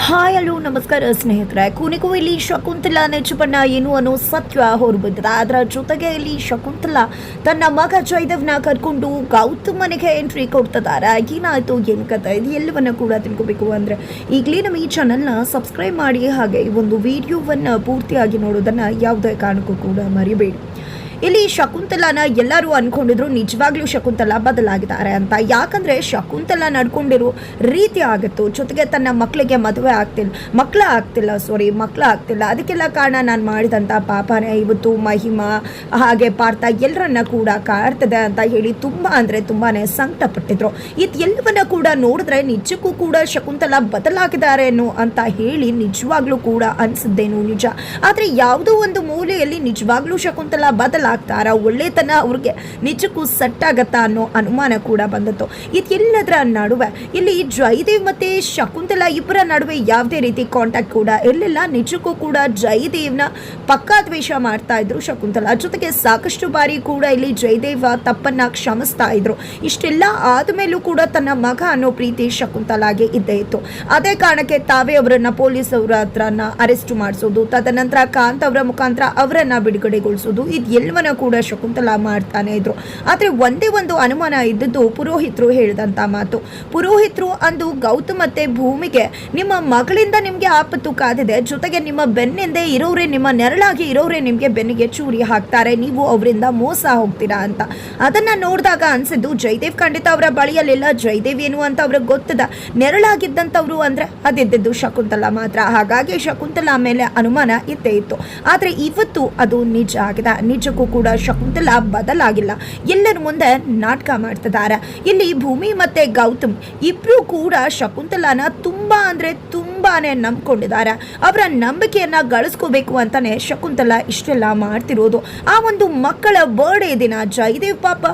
Hi hello ನಮಸ್ಕಾರ ಸ್ನೇಹಿತರೆ. ಕೊನೆಗೂ ಇಲ್ಲಿ ಶಕುಂತಲಾ ನೆಚ್ಚುಬಣ್ಣ ಏನು ಅನ್ನೋ ಸತ್ಯ ಹೊರಬಿದ್ದಿದೆ. ಅದರ ಜೊತೆಗೆ ಇಲ್ಲಿ ಶಕುಂತಲಾ ತನ್ನ ಮಗ ಜಯದೇವ್ನ ಕರ್ಕೊಂಡು ಗೌತಮ್ ಮನೆಗೆ ಎಂಟ್ರಿ ಕೊಡ್ತಿದ್ದಾರೆ. ಏನಾಯ್ತು ಏನು ಕಥೆ ಇದು ಎಲ್ಲವನ್ನ ಕೂಡ ತಿಳ್ಕೋಬೇಕು ಅಂದರೆ ಈಗಲೇ ನಮ್ಮ ಈ ಚಾನಲ್ನ ಸಬ್ಸ್ಕ್ರೈಬ್ ಮಾಡಿ, ಹಾಗೆ ಈ ಒಂದು ವಿಡಿಯೋವನ್ನು ಪೂರ್ತಿಯಾಗಿ ನೋಡೋದನ್ನು ಯಾವುದೇ ಕಾರಣಕ್ಕೂ ಕೂಡ ಮರಿಬೇಡಿ. ಇಲ್ಲಿ ಶಕುಂತಲಾನ ಎಲ್ಲರೂ ಅನ್ಕೊಂಡಿದ್ರು ನಿಜವಾಗ್ಲೂ ಶಕುಂತಲಾ ಬದಲಾಗಿದ್ದಾರೆ ಅಂತ. ಯಾಕಂದ್ರೆ ಶಕುಂತಲಾ ನಡ್ಕೊಂಡಿರೋ ರೀತಿ ಆಗಿತ್ತು. ಜೊತೆಗೆ ತನ್ನ ಮಕ್ಕಳಿಗೆ ಮದುವೆ ಮಕ್ಕಳ ಆಗ್ತಿಲ್ಲ. ಅದಕ್ಕೆಲ್ಲ ಕಾರಣ ನಾನು ಮಾಡಿದಂಥ ಪಾಪನೇ ಇವತ್ತು ಮಹಿಮಾ ಹಾಗೆ ಪಾರ್ಥ ಎಲ್ಲರನ್ನ ಕೂಡ ಕಾಡ್ತದೆ ಅಂತ ಹೇಳಿ ತುಂಬಾನೇ ಸಂಕಟ ಪಟ್ಟಿದ್ರು. ಇದೆಲ್ಲವನ್ನ ಕೂಡ ನೋಡಿದ್ರೆ ನಿಜಕ್ಕೂ ಕೂಡ ಶಕುಂತಲಾ ಬದಲಾಗಿದ್ದಾರೆ ಅಂತ ಹೇಳಿ ನಿಜವಾಗ್ಲೂ ಕೂಡ ಅನ್ಸಿದ್ದೇನು ನಿಜ. ಆದ್ರೆ ಯಾವುದೋ ಒಂದು ಮೂಲೆಯಲ್ಲಿ ನಿಜವಾಗ್ಲೂ ಶಕುಂತಲಾ ಆಗ್ತಾರ, ಒಳ್ಳೆತನ ಅವ್ರಿಗೆ ನಿಜಕ್ಕೂ ಸೆಟ್ ಆಗತ್ತಾ ಅನ್ನೋ ಅನುಮಾನ ಕೂಡ ಬಂದಿತ್ತು. ಇದೆಲ್ಲದರ ನಡುವೆ ಇಲ್ಲಿ ಜಯದೇವ್ ಮತ್ತೆ ಶಕುಂತಲಾ ಇಬ್ಬರ ನಡುವೆ ಯಾವುದೇ ರೀತಿ ಕಾಂಟ್ಯಾಕ್ಟ್ ಕೂಡ ಇರಲಿಲ್ಲ. ನಿಜಕ್ಕೂ ಕೂಡ ಜಯದೇವ್ನ ಪಕ್ಕಾ ದ್ವೇಷ ಮಾಡ್ತಾ ಇದ್ರು ಶಕುಂತಲಾ. ಜೊತೆಗೆ ಸಾಕಷ್ಟು ಬಾರಿ ಕೂಡ ಇಲ್ಲಿ ಜಯದೇವ ತಪ್ಪನ್ನ ಕ್ಷಮಿಸ್ತಾ ಇದ್ರು. ಇಷ್ಟೆಲ್ಲ ಆದ್ಮೇಲೂ ಕೂಡ ತನ್ನ ಮಗ ಅನ್ನೋ ಪ್ರೀತಿ ಶಕುಂತಲಾಗೆ ಇದ್ದೇ ಇತ್ತು. ಅದೇ ಕಾರಣಕ್ಕೆ ತಾವೇ ಅವರನ್ನ ಪೊಲೀಸ್ ಅವರ ಹತ್ರನ ಅರೆಸ್ಟ್ ಮಾಡಿಸೋದು, ತದನಂತರ ಕಾಂತ್ ಅವರ ಮುಖಾಂತರ ಅವರನ್ನ ಬಿಡುಗಡೆಗೊಳಿಸೋದು, ಇದೆಲ್ಲವನ್ನ ಕೂಡ ಶಕುಂತಲಾ ಮಾಡ್ತಾನೆ ಇದ್ರು. ಆದ್ರೆ ಒಂದೇ ಒಂದು ಅನುಮಾನ ಇದ್ದದ್ದು ಪುರೋಹಿತರು ಹೇಳಿದಂತ ಮಾತು. ಪುರೋಹಿತರು ಅಂದು ಗೌತಮ್ ಮತ್ತೆ ಭೂಮಿಗೆ ನಿಮ್ಮ ಮಗಳಿಂದ ನಿಮ್ಗೆ ಆಪತ್ತು ಕಾದಿದೆ, ಜೊತೆಗೆ ನಿಮ್ಮ ಬೆನ್ನಿಂದೆ ಇರೋರೇ, ನಿಮ್ಮ ನೆರಳಾಗಿ ಇರೋರೇ ನಿಮ್ಗೆ ಬೆನ್ನಿಗೆ ಚೂರಿ ಹಾಕ್ತಾರೆ, ನೀವು ಅವರಿಂದ ಮೋಸ ಹೋಗ್ತೀರಾ ಅಂತ. ಅದನ್ನ ನೋಡಿದಾಗ ಅನ್ಸಿದ್ದು ಜಯದೇವ್ ಖಂಡಿತ ಅವರ ಬಳಿಯಲ್ಲಿಲ್ಲ. ಜಯದೇವ್ ಏನು ಅಂತ ಅವ್ರಿಗೆ ಗೊತ್ತದ. ನೆರಳಾಗಿದ್ದಂಥವ್ರು ಅಂದ್ರೆ ಅದಿದ್ದು ಶಕುಂತಲಾ ಮಾತ್ರ. ಹಾಗಾಗಿ ಶಕುಂತಲಾ ಮೇಲೆ ಅನುಮಾನ ಇದ್ದೇ ಇತ್ತು. ಆದ್ರೆ ಇವತ್ತು ಅದು ನಿಜ ಆಗಿದೆ. ನಿಜಕ್ಕೂ ಕೂಡ ಶಕುಂತಲಾ ಬದಲಾಗಿಲ್ಲ. ಎಲ್ಲರ ಮುಂದೆ ನಾಟಕ ಮಾಡ್ತಿದ್ದಾರೆ. ಇಲ್ಲಿ ಭೂಮಿ ಮತ್ತೆ ಗೌತಮ್ ಇಬ್ರು ಕೂಡ ಶಕುಂತಲಾನ ತುಂಬಾನೇ ನಂಬ್ಕೊಂಡಿದ್ದಾರೆ. ಅವರ ನಂಬಿಕೆಯನ್ನ ಗಳಿಸ್ಕೋಬೇಕು ಅಂತಾನೆ ಶಕುಂತಲಾ ಇಷ್ಟೆಲ್ಲ ಮಾಡ್ತಿರೋದು. ಆ ಒಂದು ಮಕ್ಕಳ ಬರ್ಡೇ ದಿನ ಜಯದೇವ್ ಪಾಪ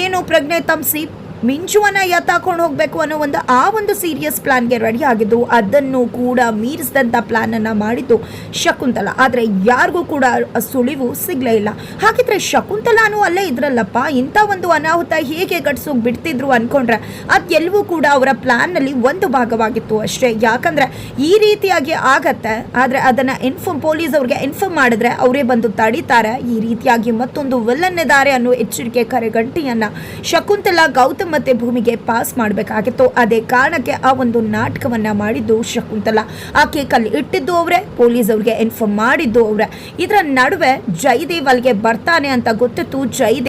ಏನೋ ಪ್ರಜ್ಞೆ ತಮ್ಸಿ ಮಿಂಚುವನ್ನ ಎತ್ತಾಕೊಂಡು ಹೋಗ್ಬೇಕು ಅನ್ನೋ ಒಂದು ಸೀರಿಯಸ್ ಪ್ಲಾನ್ಗೆ ರೆಡಿ ಆಗಿದ್ರು. ಅದನ್ನು ಕೂಡ ಮೀರಿಸಿದಂಥ ಪ್ಲಾನ್ ಅನ್ನ ಮಾಡಿದ್ದು ಶಕುಂತಲಾ. ಆದ್ರೆ ಯಾರಿಗೂ ಕೂಡ ಸುಳಿವು ಸಿಗ್ಲೇ ಇಲ್ಲ. ಹಾಗಿದ್ರೆ ಶಕುಂತಲಾನು ಅಲ್ಲೇ ಇದ್ರಲ್ಲಪ್ಪ, ಇಂಥ ಒಂದು ಅನಾಹುತ ಹೇಗೆ ಗಟ್ಸೋಗಿ ಬಿಡ್ತಿದ್ರು ಅನ್ಕೊಂಡ್ರೆ ಅದೆಲ್ಲವೂ ಕೂಡ ಅವರ ಪ್ಲಾನ್ ನಲ್ಲಿ ಒಂದು ಭಾಗವಾಗಿತ್ತು ಅಷ್ಟೇ. ಯಾಕಂದ್ರೆ ಈ ರೀತಿಯಾಗಿ ಆಗತ್ತೆ, ಆದ್ರೆ ಅದನ್ನ ಪೊಲೀಸ್ ಅವ್ರಿಗೆ ಇನ್ಫಾರ್ಮ್ ಮಾಡಿದ್ರೆ ಅವರೇ ಬಂದು ತಡೀತಾರೆ. ಈ ರೀತಿಯಾಗಿ ಮತ್ತೊಂದು ವಿಲನ್ ಇದ್ದಾರೆ ಅನ್ನೋ ಎಚ್ಚರಿಕೆ ಕರೆಗಂಟಿಯನ್ನ ಶಕುಂತಲಾ ಗೌತಮ್ ಮತ್ತೆ ಭೂಮಿಗೆ ಪಾಸ್ ಮಾಡಬೇಕಾಗಿತ್ತು. ಅದೇ ಕಾರಣಕ್ಕೆ ಆ ಒಂದು ನಾಟಕವನ್ನ ಮಾಡಿದ್ದು ಶಕುಂತಲಾ. ಆ ಕೇಕಲ್ಲಿ ಇಟ್ಟಿದ್ದು ಅವರೇ, ಪೊಲೀಸ್ ಅವ್ರಿಗೆ ಇನ್ಫಾರ್ಮ್ ಮಾಡಿದ್ದು ಅವರೇ. ಇದರ ನಡುವೆ ಜಯದೇವ್ ಅಲ್ಲಿಗೆ ಬರ್ತಾನೆ ಅಂತ ಗೊತ್ತಿತ್ತು. ಜಯದೇವ್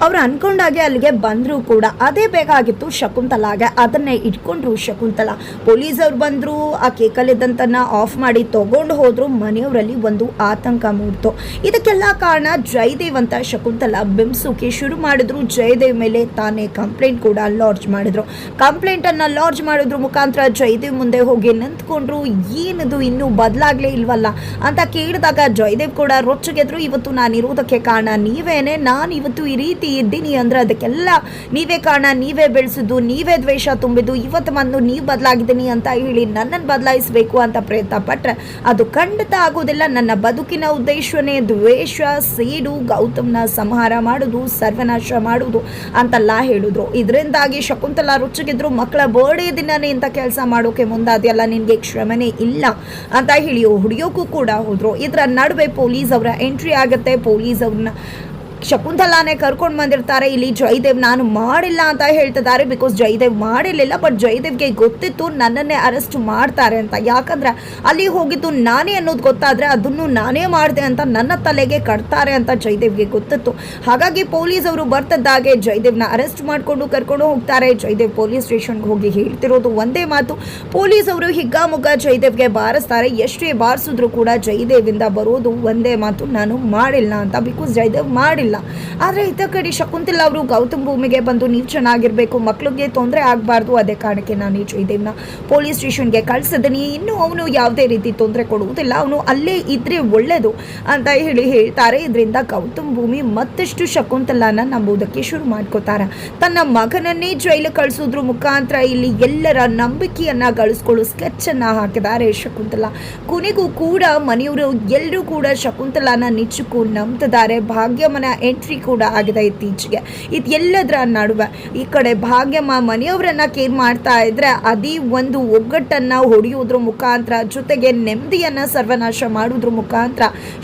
ಅವ್ರು ಅನ್ಕೊಂಡಾಗೆ ಅಲ್ಲಿಗೆ ಬಂದ್ರು ಕೂಡ. ಅದೇ ಬೇಕಾಗಿತ್ತು ಶಕುಂತಲಾಗೆ. ಅದನ್ನೇ ಇಟ್ಕೊಂಡ್ರು ಶಕುಂತಲಾ. ಪೊಲೀಸ್ ಅವ್ರು ಬಂದ್ರು, ಆ ಕೇಕಲ್ಲಿದ್ದಂತನ್ನ ಆಫ್ ಮಾಡಿ ತಗೊಂಡು ಹೋದ್ರು. ಮನೆಯವರಲ್ಲಿ ಒಂದು ಆತಂಕ ಮೂಡ್ತು. ಇದಕ್ಕೆಲ್ಲ ಕಾರಣ ಜಯದೇವ್ ಅಂತ ಶಕುಂತಲಾ ಬಿಂಬಿಸೋಕೆ ಶುರು ಮಾಡಿದ್ರು. ಜಯದೇವ್ ಮೇಲೆ ತಾನೇ ಕಂಪ್ಲೇಂಟ್ ಕೂಡ ಲಾಡ್ಜ್ ಮಾಡಿದ್ರು. ಕಂಪ್ಲೇಂಟ್ ಅನ್ನ ಲಾಡ್ಜ್ ಮಾಡೋದ್ರ ಮುಖಾಂತರ ಜಯದೇವ್ ಮುಂದೆ ಹೋಗಿ ನಿಂತ್ಕೊಂಡ್ರು. ಏನದು ಇನ್ನೂ ಬದಲಾಗ್ಲೇ ಇಲ್ವಲ್ಲ ಅಂತ ಕೇಳಿದಾಗ ಜಯದೇವ್ ಕೂಡ ರೊಚ್ಚಗೆದ್ರು. ಇವತ್ತು ನಾನಿರೋದಕ್ಕೆ ಕಾರಣ ನೀವೇನೆ, ನಾನು ಇವತ್ತು ಈ ರೀತಿ ಇದ್ದೀನಿ ಅಂದ್ರೆ ಅದಕ್ಕೆಲ್ಲ ನೀವೇ ಕಾರಣ, ನೀವೇ ಬೆಳೆಸಿದ್ದು, ನೀವೇ ದ್ವೇಷ ತುಂಬಿದ್ದು, ಇವತ್ತು ಬಂದು ನೀವು ಬದಲಾಗಿದ್ದೀನಿ ಅಂತ ಹೇಳಿ ನನ್ನನ್ನು ಬದಲಾಯಿಸಬೇಕು ಅಂತ ಪ್ರಯತ್ನ ಪಟ್ರೆ ಅದು ಖಂಡಿತ ಆಗೋದಿಲ್ಲ. ನನ್ನ ಬದುಕಿನ ಉದ್ದೇಶವೇ ದ್ವೇಷ, ಸೇಡು, ಗೌತಮ್ನ ಸಂಹಾರ ಮಾಡೋದು, ಸರ್ವನಾಶ ಮಾಡೋದು ಅಂತೆಲ್ಲ ಹೇಳಿದ್ರು. ಇದರಿಂದಾಗಿ ಶಕುಂತಲಾ ರುಚಿಗಿದ್ರು. ಮಕ್ಕಳ ಬರ್ಡೇ ದಿನನೇ ಇಂಥ ಕೆಲಸ ಮಾಡೋಕೆ ಮುಂದಾದೆಯಲ್ಲ, ನಿನಗೆ ಕ್ಷಮನೆ ಇಲ್ಲ ಅಂತ ಹೇಳಿ ಹೊಡಿಯೋಕ್ಕೂ ಕೂಡ ಹೋದ್ರು. ಇದರ ನಡುವೆ ಪೊಲೀಸ್ ಅವರ ಎಂಟ್ರಿ ಆಗುತ್ತೆ. ಪೊಲೀಸ್ ಅವ್ರನ್ನ ಶಕುಂತಲಾನೇ ಕರ್ಕೊಂಡು ಬಂದಿರ್ತಾರೆ. ಇಲ್ಲಿ ಜಯದೇವ್ ನಾನು ಮಾಡಿಲ್ಲ ಅಂತ ಹೇಳ್ತಿದ್ದಾರೆ. ಬಿಕಾಸ್ ಜಯದೇವ್ ಮಾಡಿರಲಿಲ್ಲ, ಬಟ್ ಜಯದೇವ್ಗೆ ಗೊತ್ತಿತ್ತು ನನ್ನನ್ನೇ ಅರೆಸ್ಟ್ ಮಾಡ್ತಾರೆ ಅಂತ. ಯಾಕಂದ್ರೆ ಅಲ್ಲಿ ಹೋಗಿದ್ದು ನಾನೇ ಅನ್ನೋದು ಗೊತ್ತಾದ್ರೆ ಅದನ್ನು ನಾನೇ ಮಾಡಿದೆ ಅಂತ ನನ್ನ ತಲೆಗೆ ಕಟ್ತಾರೆ ಅಂತ ಜಯದೇವ್ಗೆ ಗೊತ್ತಿತ್ತು. ಹಾಗಾಗಿ ಪೊಲೀಸ್ ಅವರು ಬರ್ತಿದ್ದಾಗೆ ಜಯದೇವ್ನ ಅರೆಸ್ಟ್ ಮಾಡಿಕೊಂಡು ಕರ್ಕೊಂಡು ಹೋಗ್ತಾರೆ. ಜಯದೇವ್ ಪೊಲೀಸ್ ಸ್ಟೇಷನ್ಗೆ ಹೋಗಿ ಹೇಳ್ತಿರೋದು ಒಂದೇ ಮಾತು. ಪೊಲೀಸ್ ಅವರು ಹಿಗ್ಗಾಮುಗ್ಗ ಜಯದೇವ್ಗೆ ಬಾರಿಸ್ತಾರೆ. ಎಷ್ಟೇ ಬಾರಿಸಿದ್ರು ಕೂಡ ಜಯದೇವಿಂದ ಬರೋದು ಒಂದೇ ಮಾತು, ನಾನು ಮಾಡಿಲ್ಲ ಅಂತ. ಬಿಕಾಸ್ ಜಯದೇವ್ ಮಾಡಿಲ್ಲ. ಆದ್ರೆ ಇತ ಕಡೆ ಶಕುಂತಲಾ ಅವರು ಗೌತಮ್ ಭೂಮಿಗೆ ಬಂದು ನೀವು ಚೆನ್ನಾಗಿರ್ಬೇಕು, ಮಕ್ಕಳಿಗೆ ತೊಂದರೆ ಆಗಬಾರ್ದು, ಅದೇ ಕಾರಣಕ್ಕೆ ನಾನು ಈ ಜಯದೇವ್ನ ಪೊಲೀಸ್ ಸ್ಟೇಷನ್ಗೆ ಕಳ್ಸಿದ್ದೀನಿ, ಇನ್ನು ಅವನು ಯಾವುದೇ ರೀತಿ ತೊಂದರೆ ಕೊಡುವುದಿಲ್ಲ, ಅವನು ಅಲ್ಲೇ ಇದ್ರೆ ಒಳ್ಳೇದು ಅಂತ ಹೇಳ್ತಾರೆ. ಇದರಿಂದ ಗೌತಮ್ ಭೂಮಿ ಮತ್ತಷ್ಟು ಶಕುಂತಲಾನ ನಂಬುವುದಕ್ಕೆ ಶುರು ಮಾಡ್ಕೋತಾರೆ. ತನ್ನ ಮಗನನ್ನೇ ಜೈಲು ಕಳಿಸೋದ್ರ ಮುಖಾಂತರ ಇಲ್ಲಿ ಎಲ್ಲರ ನಂಬಿಕೆಯನ್ನ ಗಳಿಸ್ಕೊಳ್ಳೋ ಸ್ಕೆಚ್ ಅನ್ನ ಹಾಕಿದ್ದಾರೆ ಶಕುಂತಲಾ. ಕೊನೆಗೂ ಕೂಡ ಮನೆಯವರು ಎಲ್ಲರೂ ಕೂಡ ಶಕುಂತಲಾನ ನಿಜಕ್ಕೂ ನಂಬ್ತಿದ್ದಾರೆ. ಭಾಗ್ಯಮನ ಎಂಟ್ರಿ ಕೂಡ ಆಗಿದೆ ಇತ್ತೀಚೆಗೆ. ಇದೆಲ್ಲದರ ನಡುವೆ ಈ ಕಡೆ ಭಾಗ್ಯಮ್ಮ ಮನೆಯವರನ್ನ ಕೇರ್ ಮಾಡ್ತಾ ಇದ್ರೆ ಅದೇ ಒಂದು ಒಗ್ಗಟ್ಟನ್ನು ಹೊಡೆಯೋದ್ರ ಮುಖಾಂತರ, ಜೊತೆಗೆ ನೆಮ್ಮದಿಯನ್ನು ಸರ್ವನಾಶ ಮಾಡೋದ್ರ ಮುಖಾಂತರ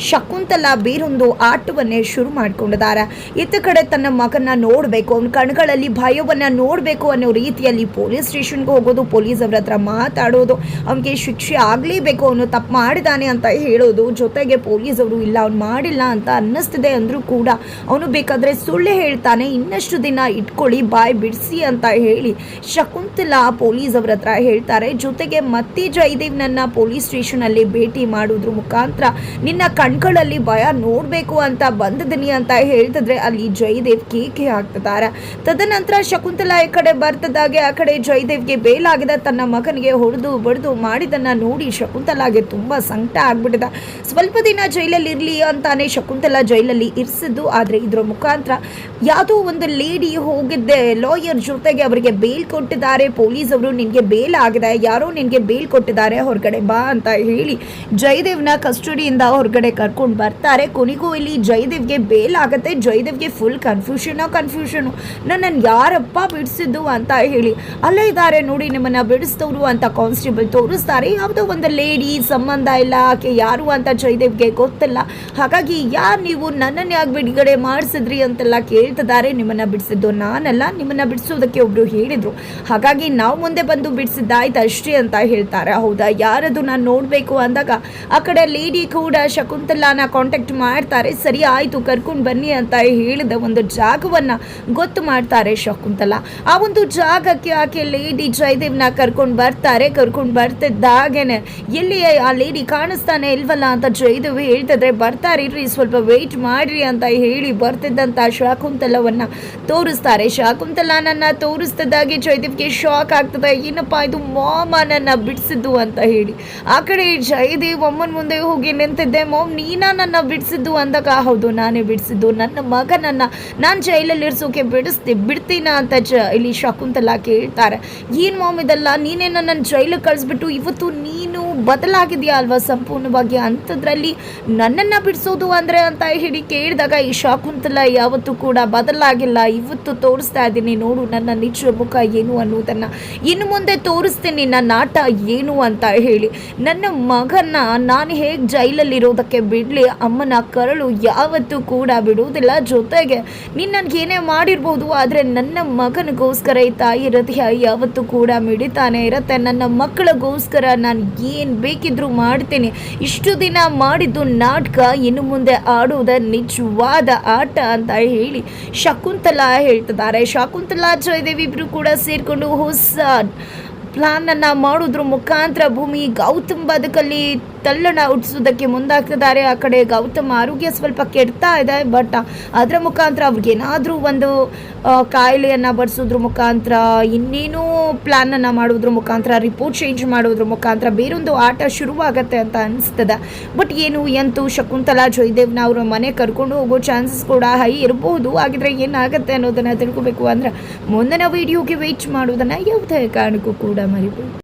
ಶಕುಂತಲಾ ಬೇರೊಂದು ಆಟವನ್ನೇ ಶುರು ಮಾಡ್ಕೊಂಡಿದ್ದಾರೆ. ಇತ್ತ ಕಡೆ ತನ್ನ ಮಗನ ನೋಡಬೇಕು, ಅವನ ಕಣ್ಗಳಲ್ಲಿ ಭಯವನ್ನು ನೋಡಬೇಕು ಅನ್ನೋ ರೀತಿಯಲ್ಲಿ ಪೊಲೀಸ್ ಸ್ಟೇಷನ್ಗೆ ಹೋಗೋದು, ಪೊಲೀಸ್ ಅವರ ಹತ್ರ ಮಾತಾಡೋದು, ಅವನಿಗೆ ಶಿಕ್ಷೆ ಆಗಲೇಬೇಕು, ಅವನು ತಪ್ಪು ಮಾಡಿದಾನೆ ಅಂತ ಹೇಳೋದು. ಜೊತೆಗೆ ಪೊಲೀಸ್ ಅವರು ಇಲ್ಲ ಅವ್ನು ಮಾಡಿಲ್ಲ ಅಂತ ಅನ್ನಿಸ್ತಿದೆ ಅಂದರೂ ಕೂಡ ಅವನು ಬೇಕಾದರೆ ಸುಳ್ಳು ಹೇಳ್ತಾನೆ, ಇನ್ನಷ್ಟು ದಿನ ಇಟ್ಕೊಳ್ಳಿ, ಬಾಯ್ ಬಿಡಿಸಿ ಅಂತ ಹೇಳಿ ಶಕುಂತಲಾ ಪೊಲೀಸ್ ಅವರ ಹತ್ರ ಹೇಳ್ತಾರೆ. ಜೊತೆಗೆ ಮತ್ತೆ ಜಯದೇವ್ನನ್ನ ಪೊಲೀಸ್ ಸ್ಟೇಷನಲ್ಲಿ ಭೇಟಿ ಮಾಡೋದ್ರ ಮುಖಾಂತರ ನಿನ್ನ ಕಣ್ಗಳಲ್ಲಿ ಭಯ ನೋಡಬೇಕು ಅಂತ ಬಂದಿದ್ದೀನಿ ಅಂತ ಹೇಳ್ತಿದ್ರೆ ಅಲ್ಲಿ ಜಯದೇವ್ ಕೇಕೆ ಹಾಕ್ತಿದ್ದಾರೆ. ತದನಂತರ ಶಕುಂತಲಾ ಈ ಕಡೆ ಬರ್ತದಾಗೆ ಆ ಕಡೆ ಜಯದೇವ್ಗೆ ಬೇಲಾಗಿದೆ. ತನ್ನ ಮಗನಿಗೆ ಹೊಡೆದು ಬಡ್ದು ಮಾಡಿದನ್ನ ನೋಡಿ ಶಕುಂತಲಾಗೆ ತುಂಬಾ ಸಂಕಟ ಆಗ್ಬಿಟ್ಟಿದೆ. ಸ್ವಲ್ಪ ದಿನ ಜೈಲಲ್ಲಿ ಇರಲಿ ಅಂತಾನೆ ಶಕುಂತಲಾ ಜೈಲಲ್ಲಿ ಇರಿಸಿದ್ದು. ಆದರೆ ಇದರ ಮುಖಾಂತರ ಯಾವುದೋ ಒಂದು ಲೇಡಿ ಹೋಗಿದ್ದೆ ಲಾಯರ್ ಜೊತೆಗೆ ಅವರಿಗೆ ಬೇಲ್ ಕೊಟ್ಟಿದ್ದಾರೆ. ಪೊಲೀಸ್ ಅವರು ನಿನಗೆ ಬೇಲ್ ಆಗಿದೆ, ಯಾರೋ ನಿನಗೆ ಬೇಲ್ ಕೊಟ್ಟಿದ್ದಾರೆ, ಹೊರಗಡೆ ಬಾ ಅಂತ ಹೇಳಿ ಜಯದೇವ್ನ ಕಸ್ಟಡಿಯಿಂದ ಹೊರಗಡೆ ಕರ್ಕೊಂಡು ಬರ್ತಾರೆ. ಕೊನೆಗೂ ಇಲ್ಲಿ ಜಯದೇವ್ಗೆ ಬೇಲ್ ಆಗುತ್ತೆ. ಜಯದೇವ್ಗೆ ಫುಲ್ ಕನ್ಫ್ಯೂಷನು, ನನ್ನನ್ನು ಯಾರಪ್ಪ ಬಿಡಿಸಿದ್ದು ಅಂತ ಹೇಳಿ. ಅಲ್ಲೇ ಇದ್ದಾರೆ ನೋಡಿ ನಿಮ್ಮನ್ನ ಬಿಡಿಸ್ತವ್ರು ಅಂತ ಕಾನ್ಸ್ಟೇಬಲ್ ತೋರಿಸ್ತಾರೆ. ಯಾವುದೋ ಒಂದು ಲೇಡಿ, ಸಂಬಂಧ ಇಲ್ಲ, ಆಕೆ ಯಾರು ಅಂತ ಜಯದೇವ್ಗೆ ಗೊತ್ತಿಲ್ಲ. ಹಾಗಾಗಿ ಯಾರು ನೀವು, ನನ್ನನ್ನು ಯಾಕೆ ಬಿಡುಗಡೆ ಮಾಡಿಸಿದ್ರಿ ಅಂತೆಲ್ಲ ಕೇಳ್ತಿದ್ದಾರೆ. ನಿಮ್ಮನ್ನ ಬಿಡಿಸಿದ್ದು ನಾನಲ್ಲ, ನಿಮ್ಮನ್ನ ಬಿಡಿಸೋದಕ್ಕೆ ಒಬ್ರು ಹೇಳಿದ್ರು, ಹಾಗಾಗಿ ನಾವು ಮುಂದೆ ಬಂದು ಬಿಡಿಸಿದ್ದಾಯ್ತು ಅಷ್ಟೇ ಅಂತ ಹೇಳ್ತಾರೆ. ಹೌದಾ, ಯಾರದು ನಾನು ನೋಡಬೇಕು ಅಂದಾಗ ಆ ಕಡೆ ಲೇಡಿ ಕೂಡ ಶಕುಂತಲಾನ ಕಾಂಟ್ಯಾಕ್ಟ್ ಮಾಡ್ತಾರೆ. ಸರಿ ಆಯಿತು ಕರ್ಕೊಂಡು ಬನ್ನಿ ಅಂತ ಹೇಳಿದ ಒಂದು ಜಾಗವನ್ನು ಗೊತ್ತು ಮಾಡ್ತಾರೆ ಶಕುಂತಲಾ. ಆ ಒಂದು ಜಾಗಕ್ಕೆ ಆಕೆ ಲೇಡಿ ಜಯದೇವ್ನ ಕರ್ಕೊಂಡು ಬರ್ತಿದ್ದಾಗೇನೆ ಎಲ್ಲಿ ಆ ಲೇಡಿ ಕಾಣಿಸ್ತಾನೆ ಇಲ್ವಲ್ಲ ಅಂತ ಜಯದೇವ್ ಹೇಳ್ತಿದ್ರೆ, ಬರ್ತಾರೆ ಇರ್ರಿ ಸ್ವಲ್ಪ ವೆಯ್ಟ್ ಮಾಡ್ರಿ ಅಂತ ಹೇಳಿ ಬರ್ತಿದ್ದಂಥ ಶಕುಂತಲವನ್ನ ತೋರಿಸ್ತಾರೆ. ಶಕುಂತಲಾನನ್ನ ತೋರಿಸ್ತಿದ್ದಾಗೆ ಜಯದೇವ್ಗೆ ಶಾಕ್ ಆಗ್ತದೆ. ಏನಪ್ಪ ಇದು, ಮಾಮ ನನ್ನ ಬಿಡಿಸಿದ್ದು ಅಂತ ಹೇಳಿ. ಆ ಕಡೆ ಜಯದೇವ್ ಅಮ್ಮನ ಮುಂದೆ ಹೋಗಿ ನಿಂತಿದ್ದೆ. ಮಾಮ್ ನೀನಾ ನನ್ನ ಬಿಡಿಸಿದ್ದು ಅಂದಾಗ, ಹೌದು ನಾನೇ ಬಿಡಿಸಿದ್ದು, ನನ್ನ ಮಗನನ್ನ ನಾನು ಜೈಲಲ್ಲಿ ಇರಿಸೋಕೆ ಬಿಡ್ತೀನ ಅಂತ ಇಲ್ಲಿ ಶಕುಂತಲಾ ಕೇಳ್ತಾರೆ. ಏನು ಮಾಮ್ ಇದೆಲ್ಲ, ನೀನೇ ನನ್ನ ಜೈಲಿಗೆ ಕಳಿಸ್ಬಿಟ್ಟು ಇವತ್ತು ನೀನು ಬದಲಾಗಿದೆಯಾ ಅಲ್ವಾ ಸಂಪೂರ್ಣವಾಗಿ, ಅಂಥದ್ರಲ್ಲಿ ನನ್ನನ್ನು ಬಿಡಿಸೋದು ಅಂದರೆ ಅಂತ ಹೇಳಿ ಕೇಳಿದಾಗ ಈ ಶಕುಂತಲಾ ಯಾವತ್ತೂ ಕೂಡ ಬದಲಾಗಿಲ್ಲ, ಇವತ್ತು ತೋರಿಸ್ತಾ ಇದ್ದೀನಿ ನೋಡು ನನ್ನ ನಿಜ ಮುಖ ಏನು ಅನ್ನೋದನ್ನು, ಇನ್ನು ಮುಂದೆ ತೋರಿಸ್ತೀನಿ ನನ್ನ ಆಟ ಏನು ಅಂತ ಹೇಳಿ. ನನ್ನ ಮಗನ್ನ ನಾನು ಹೇಗೆ ಜೈಲಲ್ಲಿರೋದಕ್ಕೆ ಬಿಡಲಿ, ಅಮ್ಮನ ಕರಳು ಯಾವತ್ತೂ ಕೂಡ ಬಿಡುವುದಿಲ್ಲ. ಜೊತೆಗೆ ನೀನು ನನಗೇನೇ ಮಾಡಿರ್ಬೋದು, ಆದರೆ ನನ್ನ ಮಗನಿಗೋಸ್ಕರ ಈ ತಾಯಿ ಹೃದಯ ಯಾವತ್ತೂ ಕೂಡ ಮಿಡಿತಾನೆ ಇರುತ್ತೆ. ನನ್ನ ಮಕ್ಕಳಿಗೋಸ್ಕರ ನಾನು ಏನು ಬೇಕಿದ್ರೂ ಮಾಡ್ತೀನಿ. ಇಷ್ಟು ದಿನ ಮಾಡಿದ್ದು ನಾಟಕ, ಇನ್ನು ಮುಂದೆ ಆಡೋದ ನಿಜವಾದ ಆಟ ಅಂತ ಹೇಳಿ ಶಕುಂತಲಾ ಹೇಳ್ತಿದ್ದಾರೆ. ಶಕುಂತಲಾ ಜಯದೇವ್ ಇಬ್ರು ಕೂಡ ಸೇರಿಕೊಂಡು ಹೊಸ ಪ್ಲಾನನ್ನು ಮಾಡೋದ್ರ ಮುಖಾಂತರ ಭೂಮಿ ಗೌತಮ್ ಬದುಕಲ್ಲಿ ತಲ್ಲಣ ಹುಟ್ಟಿಸೋದಕ್ಕೆ ಮುಂದಾಗ್ತಿದ್ದಾರೆ. ಆ ಕಡೆ ಗೌತಮ್ ಆರೋಗ್ಯ ಸ್ವಲ್ಪ ಕೆಡ್ತಾ ಇದೆ, ಬಟ್ ಅದರ ಮುಖಾಂತರ ಅವ್ರಿಗೇನಾದರೂ ಒಂದು ಕಾಯಿಲೆಯನ್ನು ಬಡಿಸೋದ್ರ ಮುಖಾಂತರ, ಇನ್ನೇನೋ ಪ್ಲ್ಯಾನನ್ನು ಮಾಡೋದ್ರ ಮುಖಾಂತರ, ರಿಪೋರ್ಟ್ ಚೇಂಜ್ ಮಾಡೋದ್ರ ಮುಖಾಂತರ ಬೇರೊಂದು ಆಟ ಶುರುವಾಗತ್ತೆ ಅಂತ ಅನಿಸ್ತದೆ. ಬಟ್ ಏನು ಎಂತೂ ಶಕುಂತಲಾ ಜಯದೇವ್ನ ಅವರ ಮನೆ ಕರ್ಕೊಂಡು ಹೋಗೋ ಚಾನ್ಸಸ್ ಕೂಡ ಹೈ ಇರಬಹುದು. ಹಾಗಿದ್ರೆ ಏನಾಗುತ್ತೆ ಅನ್ನೋದನ್ನು ತಿಳ್ಕೋಬೇಕು ಅಂದರೆ ಮುಂದಿನ ವಿಡಿಯೋಗೆ ವೆಯ್ಟ್ ಮಾಡೋದನ್ನು ಯಾವುದೇ ಕಾರಣಕ್ಕೂ ಕೂಡ ಮರಿಬೇಡಿ.